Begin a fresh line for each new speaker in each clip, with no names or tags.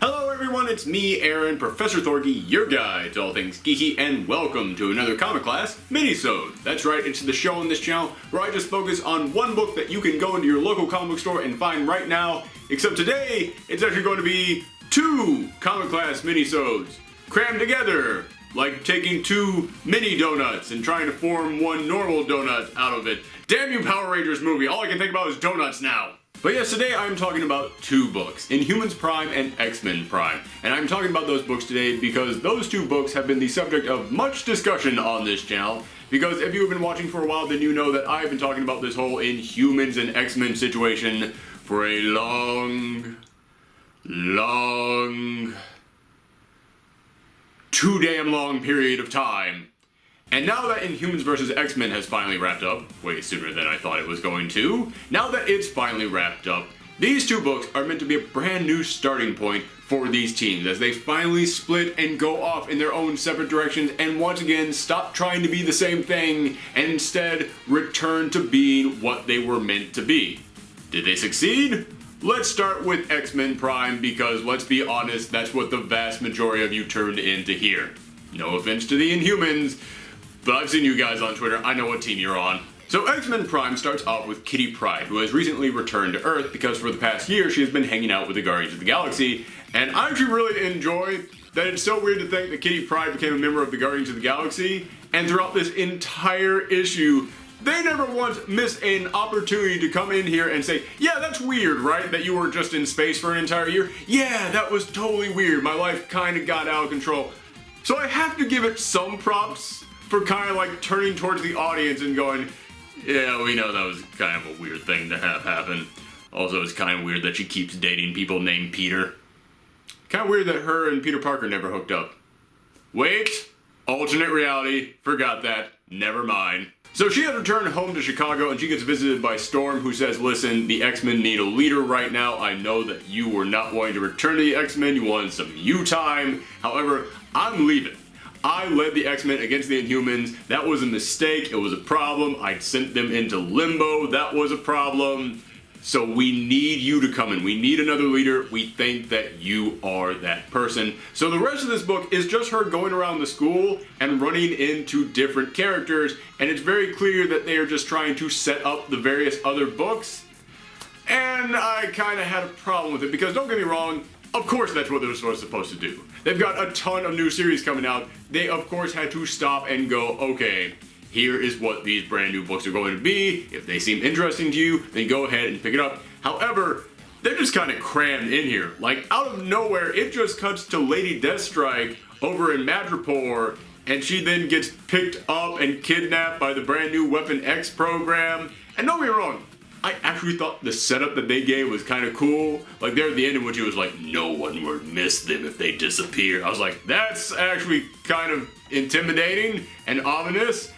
Hello everyone, it's me, Aaron, Professor Thorgy, your guide to all things geeky, and welcome to another Comic Class Minisode. That's right, it's the show on this channel where I just focus on one book that you can go into your local comic book store and find right now, except today, it's actually going to be two Comic Class Minisodes crammed together, like taking two mini donuts and trying to form one normal donut out of it. Damn you Power Rangers movie, all I can think about is donuts now. But yes, today I'm talking about two books, Inhumans Prime and X-Men Prime. And I'm talking about those books today because those two books have been the subject of much discussion on this channel. Because if you've been watching for a while, then you know that I've been talking about this whole Inhumans and X-Men situation for a long, too damn long period of time. And now that Inhumans vs. X-Men has finally wrapped up, way sooner than I thought it was going to, now that it's finally wrapped up, these two books are meant to be a brand new starting point for these teams as they finally split and go off in their own separate directions and once again stop trying to be the same thing and instead return to being what they were meant to be. Did they succeed? Let's start with X-Men Prime because let's be honest, that's what the vast majority of you turned in to hear. No offense to the Inhumans, but I've seen you guys on Twitter, I know what team you're on. So X-Men Prime starts off with Kitty Pryde, who has recently returned to Earth because for the past year she has been hanging out with the Guardians of the Galaxy, and I actually really enjoy that it's so weird to think that Kitty Pryde became a member of the Guardians of the Galaxy, and throughout this entire issue, they never once miss an opportunity to come in here and say, yeah, that's weird, right? That you were just in space for an entire year? Yeah, that was totally weird. My life kind of got out of control. So I have to give it some props for kind of like turning towards the audience and going, yeah, we know that was kind of a weird thing to have happen. Also, it's kind of weird that she keeps dating people named Peter. Kind of weird that her and Peter Parker never hooked up. Wait, alternate reality, forgot that, never mind. So she has returned home to Chicago and she gets visited by Storm, who says, listen, the X-Men need a leader right now. I know that you were not wanting to return to the X-Men, you wanted some you time. However, I'm leaving. I led the X-Men against the Inhumans. That was a mistake. It was a problem. I sent them into limbo. That was a problem. So we need you to come in. We need another leader. We think that you are that person. So the rest of this book is just her going around the school and running into different characters. And it's very clear that they are just trying to set up the various other books. And I kind of had a problem with it because don't get me wrong, of course that's what they're supposed to do. They've got a ton of new series coming out. They of course had to stop and go, okay, here is what these brand new books are going to be. If they seem interesting to you, then go ahead and pick it up. However, they're just kind of crammed in here. Like out of nowhere, it just cuts to Lady Deathstrike over in Madripoor, and she then gets picked up and kidnapped by the brand new Weapon X program. And don't get me wrong, I actually thought the setup that they gave was kind of cool. Like there at the end in which it was like, no one would miss them if they disappear. I was like, that's actually kind of intimidating and ominous,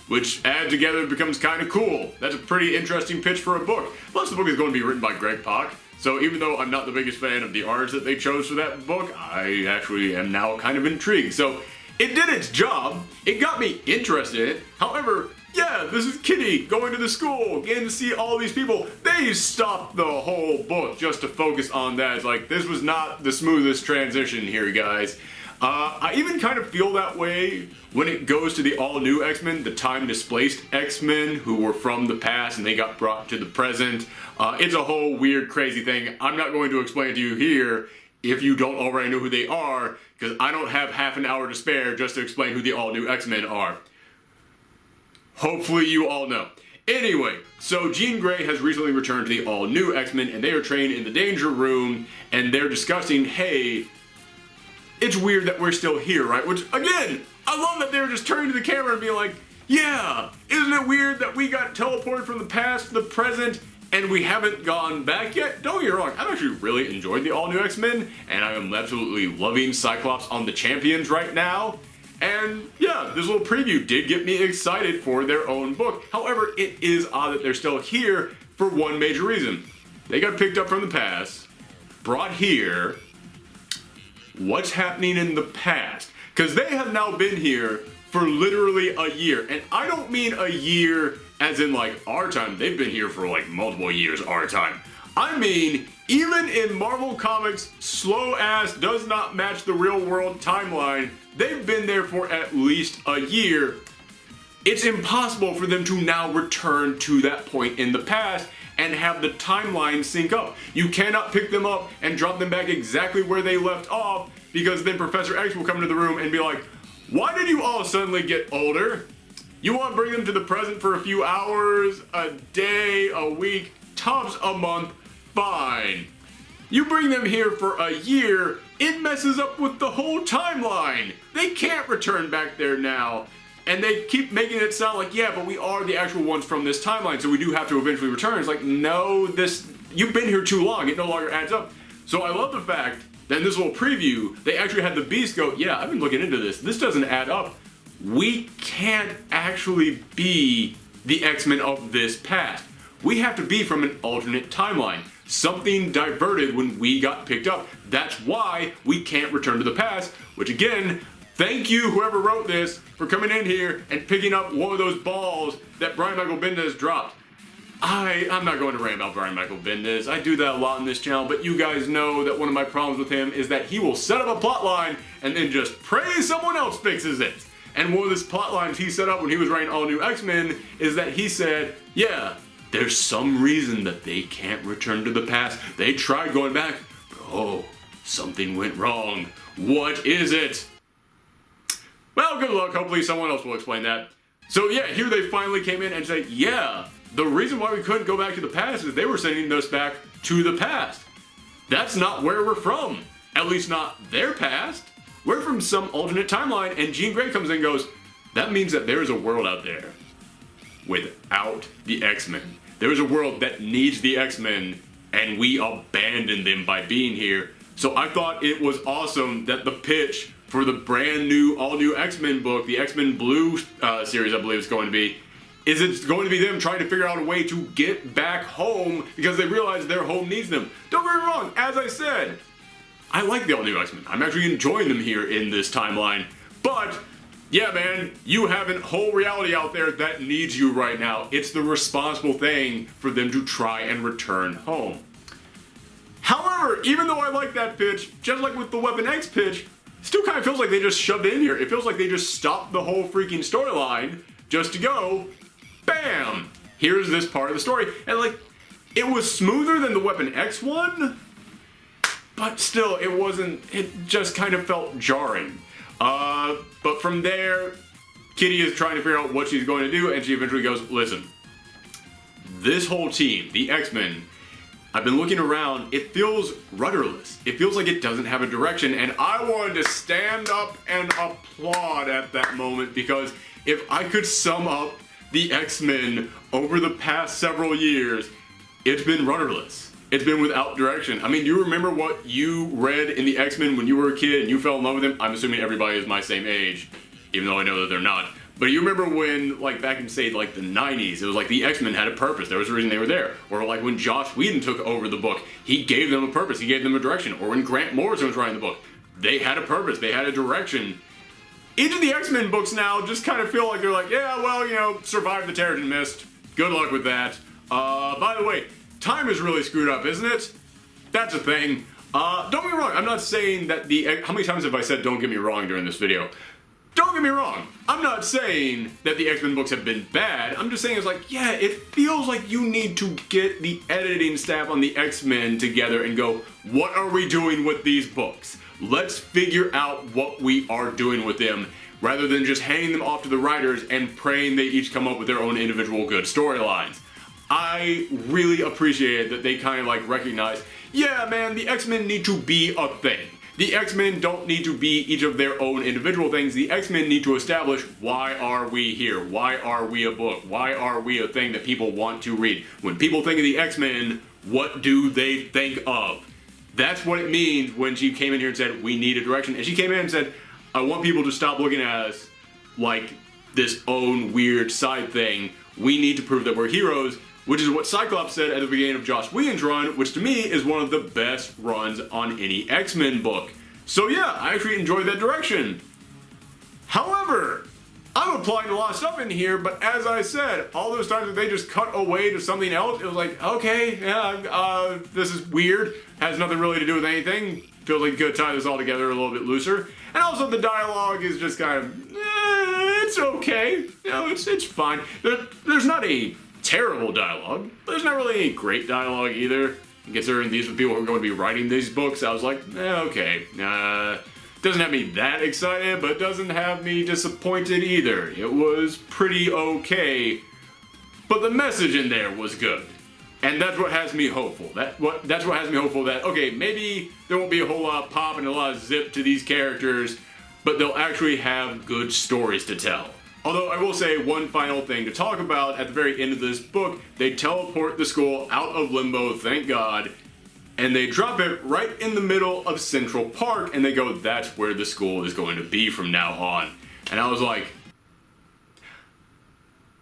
which added together becomes kind of cool. That's a pretty interesting pitch for a book. Plus the book is going to be written by Greg Pak. So even though I'm not the biggest fan of the art that they chose for that book, I actually am now kind of intrigued. So it did its job. It got me interested in it. However, yeah, this is Kitty going to the school, getting to see all these people. They stopped the whole book just to focus on that. It's like, this was not the smoothest transition here, guys. I even kind of feel that way when it goes to the all-new X-Men, the time-displaced X-Men who were from the past and they got brought to the present. It's a whole weird, crazy thing. I'm not going to explain it to you here if you don't already know who they are, because I don't have half an hour to spare just to explain who the all-new X-Men are. Hopefully you all know. Anyway, so Jean Grey has recently returned to the all-new X-Men and they are trained in the Danger Room and they're discussing, hey, it's weird that we're still here, right? Which, again, I love that they're just turning to the camera and being like, yeah, isn't it weird that we got teleported from the past to the present and we haven't gone back yet? Don't get me wrong, I've actually really enjoyed the all-new X-Men and I am absolutely loving Cyclops on the Champions right now. And yeah, this little preview did get me excited for their own book. However, it is odd that they're still here for one major reason. They got picked up from the past, brought here. What's happening in the past? Because they have now been here for literally a year. And I don't mean a year as in like our time. They've been here for like multiple years our time. I mean Even in Marvel Comics' slow ass does not match the real world timeline, they've been there for at least a year. It's impossible for them to now return to that point in the past and have the timeline sync up. You cannot pick them up and drop them back exactly where they left off, because then Professor X will come into the room and be like, why did you all suddenly get older? You want to bring them to the present for a few hours, a day, a week, tops a month, fine. You bring them here for a year, it messes up with the whole timeline. They can't return back there now. And they keep making it sound like, yeah, but we are the actual ones from this timeline, so we do have to eventually return. It's like, no, you've been here too long, it no longer adds up. So I love the fact that in this little preview, they actually had the Beast go, yeah, I've been looking into this doesn't add up. We can't actually be the X-Men of this past. We have to be from an alternate timeline. Something diverted when we got picked up. That's why we can't return to the past, which again, thank you, whoever wrote this, for coming in here and picking up one of those balls that Brian Michael Bendis dropped. I'm not going to rant about Brian Michael Bendis. I do that a lot on this channel, but you guys know that one of my problems with him is that he will set up a plot line and then just pray someone else fixes it. And one of the plot lines he set up when he was writing All New X-Men is that he said, yeah, there's some reason that they can't return to the past. They tried going back, but oh, something went wrong. What is it? Well, good luck. Hopefully someone else will explain that. So yeah, here they finally came in and said, yeah, the reason why we couldn't go back to the past is they were sending us back to the past. That's not where we're from. At least not their past. We're from some alternate timeline, and Jean Grey comes in and goes, that means that there is a world out there without the X-Men. There is a world that needs the X-Men, and we abandoned them by being here. So I thought it was awesome that the pitch for the brand new, all new X-Men book, the XMen Blue series I believe it's going to be, is it's going to be them trying to figure out a way to get back home because they realize their home needs them. Don't get me wrong, as I said, I like the all new X-Men. I'm actually enjoying them here in this timeline, but yeah, man, you have a whole reality out there that needs you right now. It's the responsible thing for them to try and return home. However, even though I like that pitch, just like with the Weapon X pitch, still kind of feels like they just shoved it in here. It feels like they just stopped the whole freaking storyline just to go, bam, here's this part of the story. And like, it was smoother than the Weapon X one, but still, it just kind of felt jarring. But from there, Kitty is trying to figure out what she's going to do, and she eventually goes, listen, this whole team, the X-Men, I've been looking around, it feels rudderless. It feels like it doesn't have a direction, and I wanted to stand up and applaud at that moment, because if I could sum up the X-Men over the past several years, it's been rudderless. It's been without direction. I mean, do you remember what you read in the X-Men when you were a kid and you fell in love with them? I'm assuming everybody is my same age, even though I know that they're not. But you remember when, like, back in, say, like, the 90s, it was like the X-Men had a purpose. There was a reason they were there. Or like when Joss Whedon took over the book, he gave them a purpose. He gave them a direction. Or when Grant Morrison was writing the book, they had a purpose. They had a direction. Each of the X-Men books now just kind of feel like they're like, yeah, well, you know, survived the Terrigen Mist. Good luck with that. By the way, time is really screwed up, isn't it? That's a thing. Don't get me wrong, I'm not saying that how many times have I said don't get me wrong during this video? Don't get me wrong, I'm not saying that the X-Men books have been bad. I'm just saying it's like, yeah, it feels like you need to get the editing staff on the X-Men together and go, what are we doing with these books? Let's figure out what we are doing with them, rather than just handing them off to the writers and praying they each come up with their own individual good storylines. I really appreciate that they kind of like recognize, yeah man, the X-Men need to be a thing. The X-Men don't need to be each of their own individual things. The X-Men need to establish, why are we here? Why are we a book? Why are we a thing that people want to read? When people think of the X-Men, what do they think of? That's what it means when she came in here and said, we need a direction. And she came in and said, I want people to stop looking at us like this own weird side thing. We need to prove that we're heroes, which is what Cyclops said at the beginning of Joss Whedon's run, which to me is one of the best runs on any X-Men book. So yeah, I actually enjoyed that direction. However, I'm applying a lot of stuff in here, but as I said, all those times that they just cut away to something else, it was like, okay, yeah, this is weird, has nothing really to do with anything, feels like you could tie this all together a little bit looser. And also the dialogue is just kind of, it's okay, you know, it's fine. There's not a terrible dialogue, but there's not really any great dialogue either. Considering these are the people who are going to be writing these books, I was like, okay, doesn't have me that excited, but doesn't have me disappointed either. It was pretty okay, but the message in there was good. And that's what has me hopeful. That's what has me hopeful that, okay, maybe there won't be a whole lot of pop and a lot of zip to these characters, but they'll actually have good stories to tell. Although I will say one final thing to talk about at the very end of this book, they teleport the school out of limbo, thank God, and they drop it right in the middle of Central Park, and they go, that's where the school is going to be from now on. And I was like,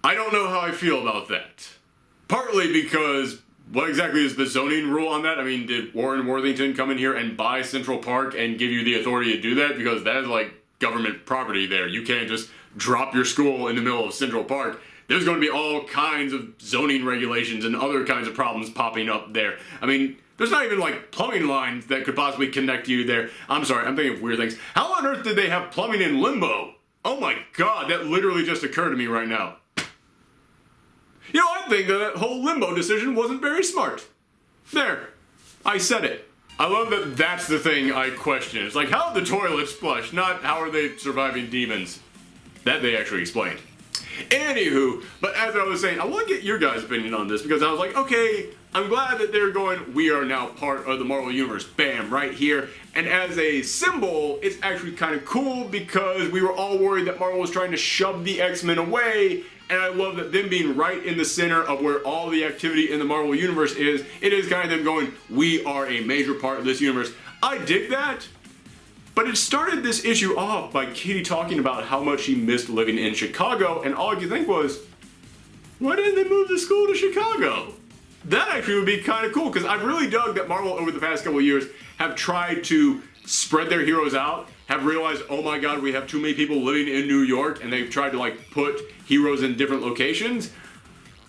I don't know how I feel about that. Partly because, what exactly is the zoning rule on that? I mean, did Warren Worthington come in here and buy Central Park and give you the authority to do that? Because that is like government property there. You can't just drop your school in the middle of Central Park. There's going to be all kinds of zoning regulations and other kinds of problems popping up there. I mean, there's not even like plumbing lines that could possibly connect you there. I'm sorry, I'm thinking of weird things. How on earth did they have plumbing in Limbo? Oh my God, that literally just occurred to me right now. You know, I think that whole Limbo decision wasn't very smart. There, I said it. I love that that's the thing I question. It's like, how are the toilets flushed, not how are they surviving demons? That they actually explained. Anywho, but as I was saying, I want to get your guys' opinion on this because I was like, okay, I'm glad that they're going, we are now part of the Marvel Universe, bam, right here. And as a symbol, it's actually kind of cool because we were all worried that Marvel was trying to shove the X-Men away, and I love that them being right in the center of where all the activity in the Marvel Universe is, it is kind of them going, we are a major part of this universe. I dig that. But it started this issue off by Kitty talking about how much she missed living in Chicago, and all I could think was, why didn't they move the school to Chicago? That actually would be kind of cool, because I've really dug that Marvel over the past couple of years have tried to spread their heroes out, have realized, oh my God, we have too many people living in New York, and they've tried to like put heroes in different locations.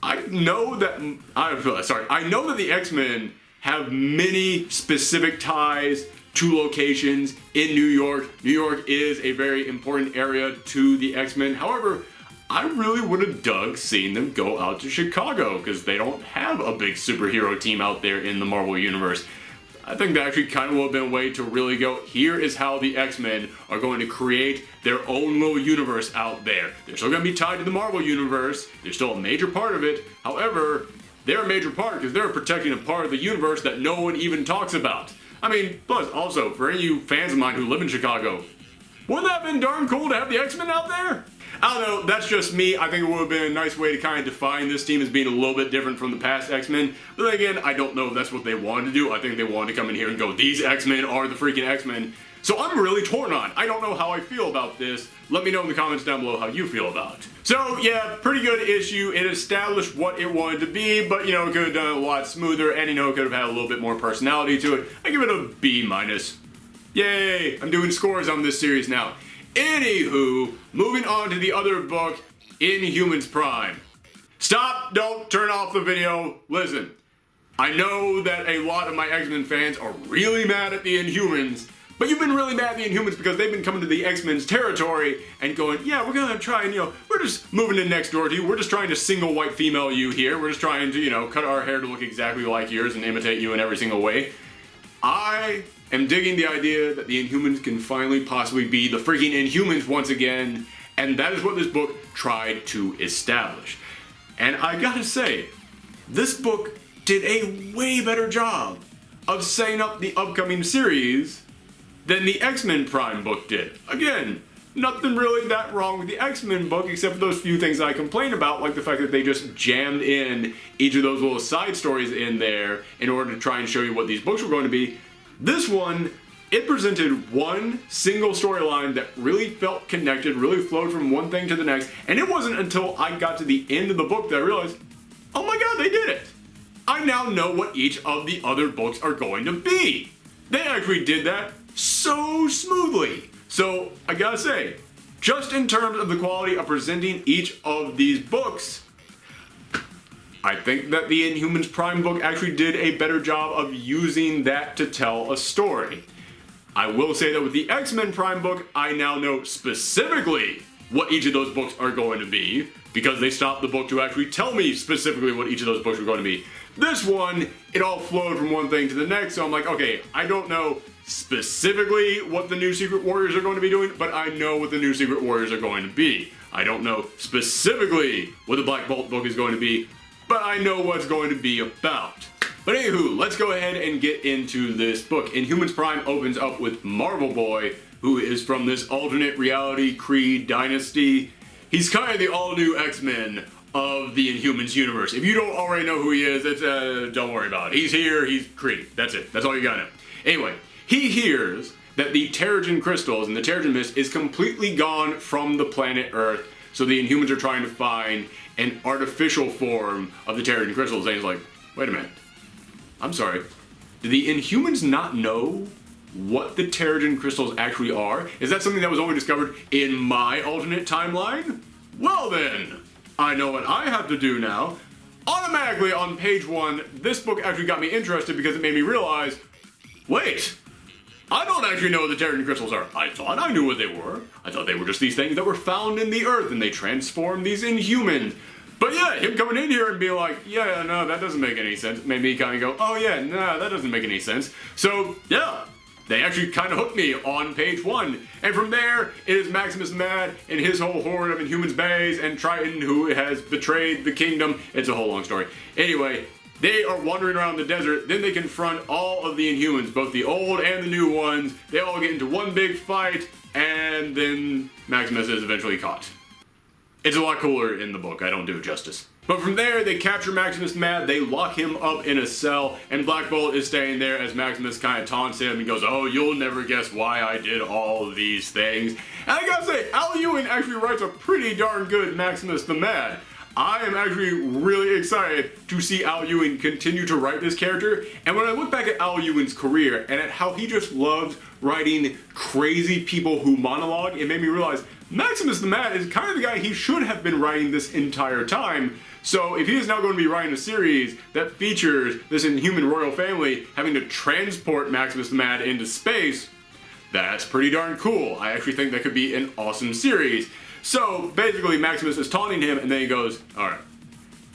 I know that the X-Men have many specific ties to locations in New York. New York is a very important area to the X-Men. However, I really would have dug seeing them go out to Chicago because they don't have a big superhero team out there in the Marvel Universe. I think that actually kind of would have been a way to really go, here is how the X-Men are going to create their own little universe out there. They're still going to be tied to the Marvel Universe. They're still a major part of it. However, they're a major part because they're protecting a part of the universe that no one even talks about. I mean, plus, also, for any of you fans of mine who live in Chicago, wouldn't that have been darn cool to have the X-Men out there? I don't know, that's just me. I think it would have been a nice way to kind of define this team as being a little bit different from the past X-Men. But then again, I don't know if that's what they wanted to do. I think they wanted to come in here and go, these X-Men are the freaking X-Men. So I'm really torn on. I don't know how I feel about this. Let me know in the comments down below how you feel about it. So yeah, pretty good issue. It established what it wanted to be, but you know, it could have done it a lot smoother, and you know, it could have had a little bit more personality to it. I give it a B-. Yay! I'm doing scores on this series now. Anywho, moving on to the other book, Inhumans Prime. Stop, don't turn off the video. Listen, I know that a lot of my X-Men fans are really mad at the Inhumans, but you've been really mad at the Inhumans because they've been coming to the X-Men's territory and going, yeah, we're gonna try and, you know, we're just moving in next door to you. We're just trying to single white female you here. We're just trying to, you know, cut our hair to look exactly like yours and imitate you in every single way. I am digging the idea that the Inhumans can finally possibly be the freaking Inhumans once again, and that is what this book tried to establish. And I gotta say, this book did a way better job of setting up the upcoming series than the X-Men Prime book did. Again, nothing really that wrong with the X-Men book except for those few things I complained about, like the fact that they just jammed in each of those little side stories in there in order to try and show you what these books were going to be. This one, it presented one single storyline that really felt connected, really flowed from one thing to the next, and it wasn't until I got to the end of the book that I realized, oh my God, they did it! I now know what each of the other books are going to be! They actually did that so smoothly. So, I gotta say, just in terms of the quality of presenting each of these books, I think that the Inhumans Prime book actually did a better job of using that to tell a story. I will say that with the X-Men Prime book, I now know specifically what each of those books are going to be, because they stopped the book to actually tell me specifically what each of those books were going to be. This one, it all flowed from one thing to the next, so I'm like, okay, I don't know specifically what the new Secret Warriors are going to be doing, but I know what the new Secret Warriors are going to be. I don't know specifically what the Black Bolt book is going to be, but I know what it's going to be about. But anywho, let's go ahead and get into this book. Inhumans Prime opens up with Marvel Boy, who is from this alternate reality Kree dynasty. He's kind of the all-new X-Men of the Inhumans universe. If you don't already know who he is, don't worry about it. He's here, he's Kree. That's it. That's all you gotta know. Anyway, he hears that the Terrigen crystals and the Terrigen mist is completely gone from the planet Earth, so the Inhumans are trying to find an artificial form of the Terrigen crystals. And he's like, wait a minute. I'm sorry. Do the Inhumans not know what the Terrigen crystals actually are? Is that something that was only discovered in my alternate timeline? Well then, I know what I have to do now. Automatically on page 1, this book actually got me interested because it made me realize, wait, I don't actually know what the Terrigen crystals are. I thought I knew what they were. I thought they were just these things that were found in the earth and they transformed these Inhumans. But yeah, him coming in here and being like, yeah, no, that doesn't make any sense, made me kind of go, oh yeah, no, that doesn't make any sense. So yeah, they actually kind of hooked me on page 1. And from there, it is Maximus Mad and his whole horde of Inhumans Bays and Triton, who has betrayed the kingdom. It's a whole long story. Anyway, they are wandering around the desert, then they confront all of the Inhumans, both the old and the new ones. They all get into one big fight, and then Maximus is eventually caught. It's a lot cooler in the book, I don't do it justice. But from there, they capture Maximus Mad, they lock him up in a cell, and Black Bolt is staying there as Maximus kind of taunts him. He goes, oh, you'll never guess why I did all of these things. And I gotta say, Al Ewing actually writes a pretty darn good Maximus the Mad. I am actually really excited to see Al Ewing continue to write this character, and when I look back at Al Ewing's career and at how he just loved writing crazy people who monologue, it made me realize Maximus the Mad is kind of the guy he should have been writing this entire time. So if he is now going to be writing a series that features this Inhuman royal family having to transport Maximus the Mad into space, that's pretty darn cool. I actually think that could be an awesome series. So basically Maximus is taunting him and then he goes, alright,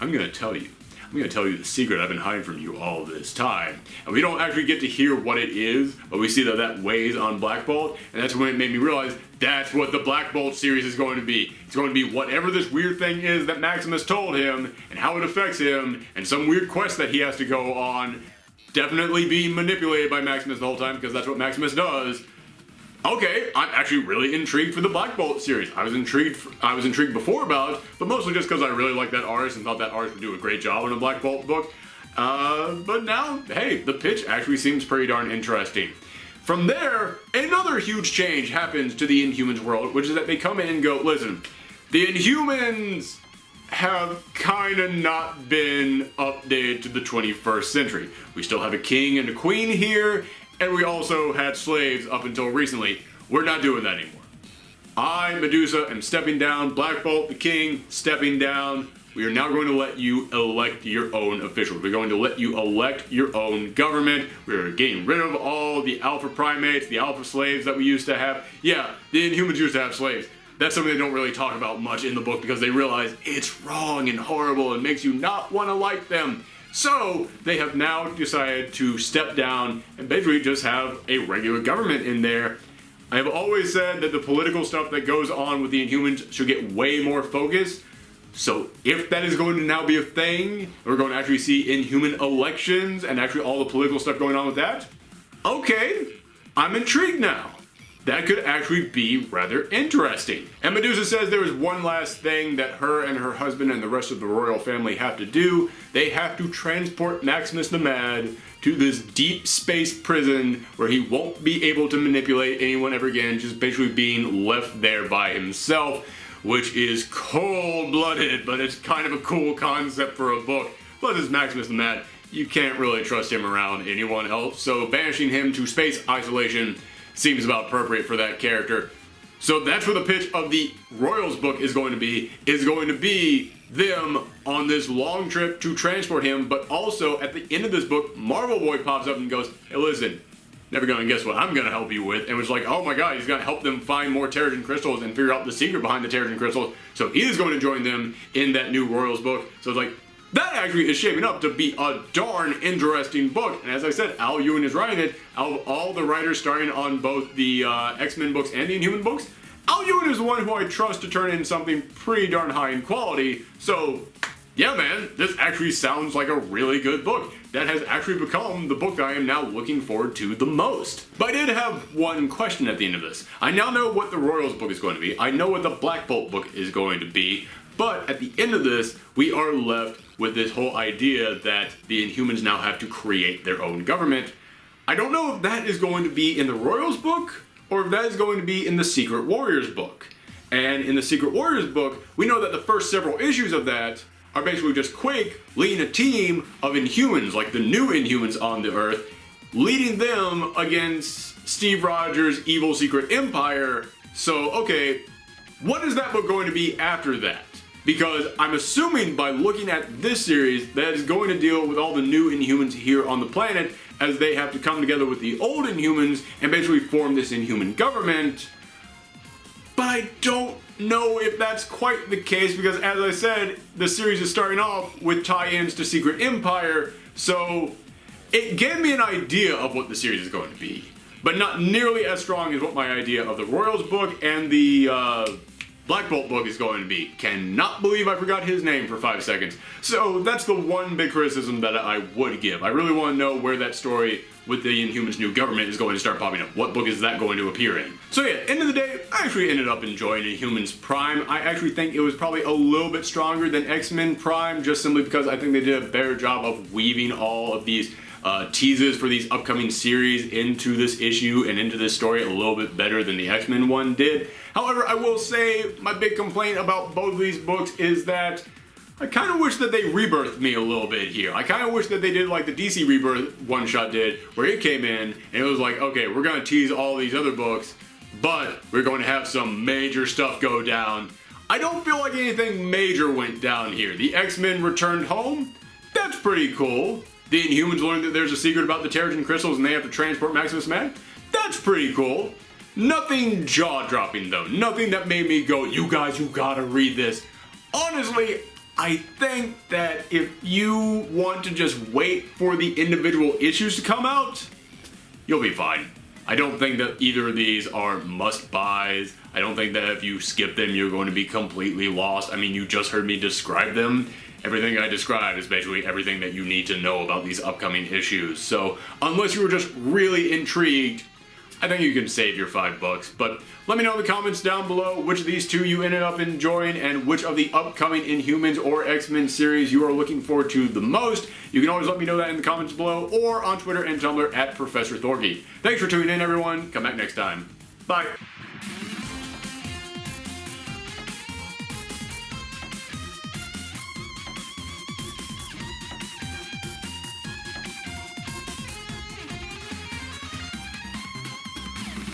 I'm gonna tell you the secret I've been hiding from you all this time. And we don't actually get to hear what it is, but we see that that weighs on Black Bolt, and that's when it made me realize that's what the Black Bolt series is going to be. It's going to be whatever this weird thing is that Maximus told him, and how it affects him, and some weird quest that he has to go on, definitely being manipulated by Maximus the whole time, because that's what Maximus does. Okay, I'm actually really intrigued for the Black Bolt series. I was intrigued before about it, but mostly just because I really liked that artist and thought that artist would do a great job in a Black Bolt book. But now, hey, the pitch actually seems pretty darn interesting. From there, another huge change happens to the Inhumans world, which is that they come in and go, listen, the Inhumans have kind of not been updated to the 21st century. We still have a king and a queen here, and we also had slaves up until recently. We're not doing that anymore. I, Medusa, am stepping down. Black Bolt, the king, stepping down. We are now going to let you elect your own officials. We're going to let you elect your own government. We're getting rid of all the alpha primates, the alpha slaves that we used to have. Yeah, the Inhumans used to have slaves. That's something they don't really talk about much in the book because they realize it's wrong and horrible and makes you not want to like them. So they have now decided to step down and basically just have a regular government in there. I have always said that the political stuff that goes on with the Inhumans should get way more focused. So if that is going to now be a thing, we're going to actually see Inhuman elections and actually all the political stuff going on with that, okay, I'm intrigued now. That could actually be rather interesting. And Medusa says there is one last thing that her and her husband and the rest of the royal family have to do. They have to transport Maximus the Mad to this deep space prison where he won't be able to manipulate anyone ever again, just basically being left there by himself, which is cold-blooded, but it's kind of a cool concept for a book. Plus, it's Maximus the Mad. You can't really trust him around anyone else, so banishing him to space isolation seems about appropriate for that character. So that's what the pitch of the Royals book is going to be them on this long trip to transport him, but also at the end of this book, Marvel Boy pops up and goes, hey listen, never gonna guess what I'm gonna help you with, and was like, oh my god, he's gonna help them find more Terrigen crystals and figure out the secret behind the Terrigen crystals, so he is going to join them in that new Royals book. So it's like, that actually is shaping up to be a darn interesting book. And as I said, Al Ewing is writing it. Out of all the writers starring on both the X-Men books and the Inhuman books, Al Ewing is the one who I trust to turn in something pretty darn high in quality. So, yeah man, this actually sounds like a really good book. That has actually become the book that I am now looking forward to the most. But I did have one question at the end of this. I now know what the Royals book is going to be. I know what the Black Bolt book is going to be. But at the end of this, we are left with this whole idea that the Inhumans now have to create their own government. I don't know if that is going to be in the Royals book or if that is going to be in the Secret Warriors book. And in the Secret Warriors book, we know that the first several issues of that are basically just Quake leading a team of Inhumans, like the new Inhumans on the Earth, leading them against Steve Rogers' evil secret empire. So, okay, what is that book going to be after that? Because I'm assuming by looking at this series that is going to deal with all the new Inhumans here on the planet as they have to come together with the old Inhumans and basically form this Inhuman government. But I don't know if that's quite the case because, as I said, the series is starting off with tie-ins to Secret Empire, so it gave me an idea of what the series is going to be, but not nearly as strong as what my idea of the Royals book and the Black Bolt book is going to be. Cannot believe I forgot his name for 5 seconds. So that's the one big criticism that I would give. I really want to know where that story with the Inhumans' new government is going to start popping up. What book is that going to appear in? So yeah, end of the day, I actually ended up enjoying Inhumans Prime. I actually think it was probably a little bit stronger than X-Men Prime, just simply because I think they did a better job of weaving all of these teases for these upcoming series into this issue and into this story a little bit better than the X-Men one did. However, I will say my big complaint about both of these books is that I kind of wish that they rebirthed me a little bit here. I kind of wish that they did like the DC Rebirth one-shot did, where it came in and it was like, okay, we're going to tease all these other books, but we're going to have some major stuff go down. I don't feel like anything major went down here. The X-Men returned home. That's pretty cool. The Inhumans learned that there's a secret about the Terrigen crystals and they have to transport Maximus Man. That's pretty cool. Nothing jaw-dropping though. Nothing that made me go, you guys, you gotta read this. Honestly, I think that if you want to just wait for the individual issues to come out, you'll be fine. I don't think that either of these are must-buys. I don't think that if you skip them, you're going to be completely lost. I mean, you just heard me describe them. Everything I described is basically everything that you need to know about these upcoming issues. So, unless you were just really intrigued, I think you can save your $5. But let me know in the comments down below which of these two you ended up enjoying and which of the upcoming Inhumans or X-Men series you are looking forward to the most. You can always let me know that in the comments below or on Twitter and Tumblr at Professor Thorgy. Thanks for tuning in, everyone. Come back next time. Bye.